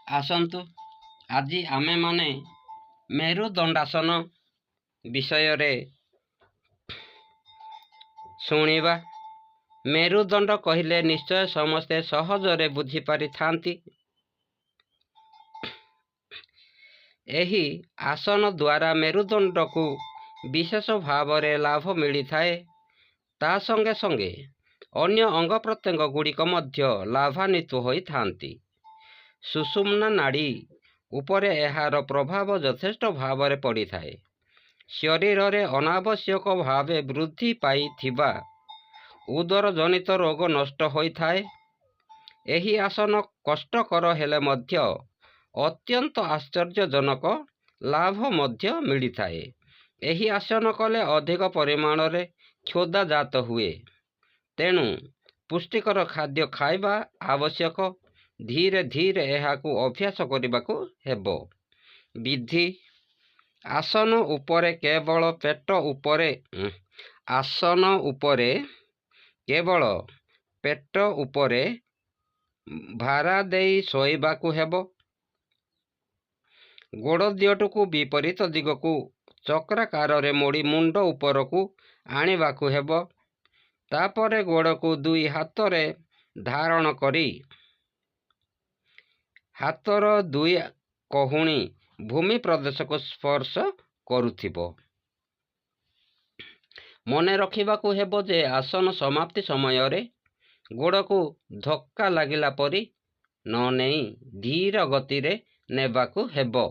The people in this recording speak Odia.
ଆସନ୍ତୁ ଆଜି ଆମେମାନେ ମେରୁଦଣ୍ଡାସନ ବିଷୟରେ ଶୁଣିବା। ମେରୁଦଣ୍ଡ କହିଲେ ନିଶ୍ଚୟ ସମସ୍ତେ ସହଜରେ ବୁଝିପାରିଥାନ୍ତି। ଏହି ଆସନ ଦ୍ୱାରା ମେରୁଦଣ୍ଡକୁ ବିଶେଷ ଭାବରେ ଲାଭ ମିଳିଥାଏ। ତା ସଙ୍ଗେ ସଙ୍ଗେ ଅନ୍ୟ ଅଙ୍ଗ ପ୍ରତ୍ୟଙ୍ଗ ଗୁଡ଼ିକ ମଧ୍ୟ ଲାଭାନ୍ୱିତ ହୋଇଥାନ୍ତି। ସୁଷୁମ୍ନା ନାଡ଼ି ଉପରେ ଏହାର ପ୍ରଭାବ ଯଥେଷ୍ଟ ଭାବରେ ପଡ଼ିଥାଏ। ଶରୀରରେ ଅନାବଶ୍ୟକ ଭାବେ ବୃଦ୍ଧି ପାଇଥିବା ଉଦର ଜନିତ ରୋଗ ନଷ୍ଟ ହୋଇଥାଏ। ଏହି ଆସନ କଷ୍ଟକର ହେଲେ ମଧ୍ୟ ଅତ୍ୟନ୍ତ ଆଶ୍ଚର୍ଯ୍ୟଜନକ ଲାଭ ମଧ୍ୟ ମିଳିଥାଏ। ଏହି ଆସନ କଲେ ଅଧିକ ପରିମାଣରେ କ୍ଷୁଧାଜାତ ହୁଏ, ତେଣୁ ପୁଷ୍ଟିକର ଖାଦ୍ୟ ଖାଇବା ଆବଶ୍ୟକ। ଧୀରେ ଧୀରେ ଏହାକୁ ଅଭ୍ୟାସ କରିବାକୁ ହେବ। ବିଧି: ଆସନ ଉପରେ କେବଳ ପେଟ ଉପରେ ଭାରା ଦେଇ ଶୋଇବାକୁ ହେବ। ଗୋଡ଼ ଦିଓଟିକୁ ବିପରୀତ ଦିଗକୁ ଚକ୍ରାକାରରେ ମୋଡ଼ି ମୁଣ୍ଡ ଉପରକୁ ଆଣିବାକୁ ହେବ। ତାପରେ ଗୋଡ଼କୁ ଦୁଇ ହାତରେ ଧାରଣ କରି ହାତର ଦୁଇ କହୁଣି ଭୂମି ପ୍ରଦେଶକୁ ସ୍ପର୍ଶ କରୁଥିବ। ମନେ ରଖିବାକୁ ହେବ ଯେ ଆସନ ସମାପ୍ତି ସମୟରେ ଗୋଡ଼କୁ ଧକ୍କା ଲାଗିଲା ପରି ନ ନେଇ ଧୀର ଗତିରେ ନେବାକୁ ହେବ।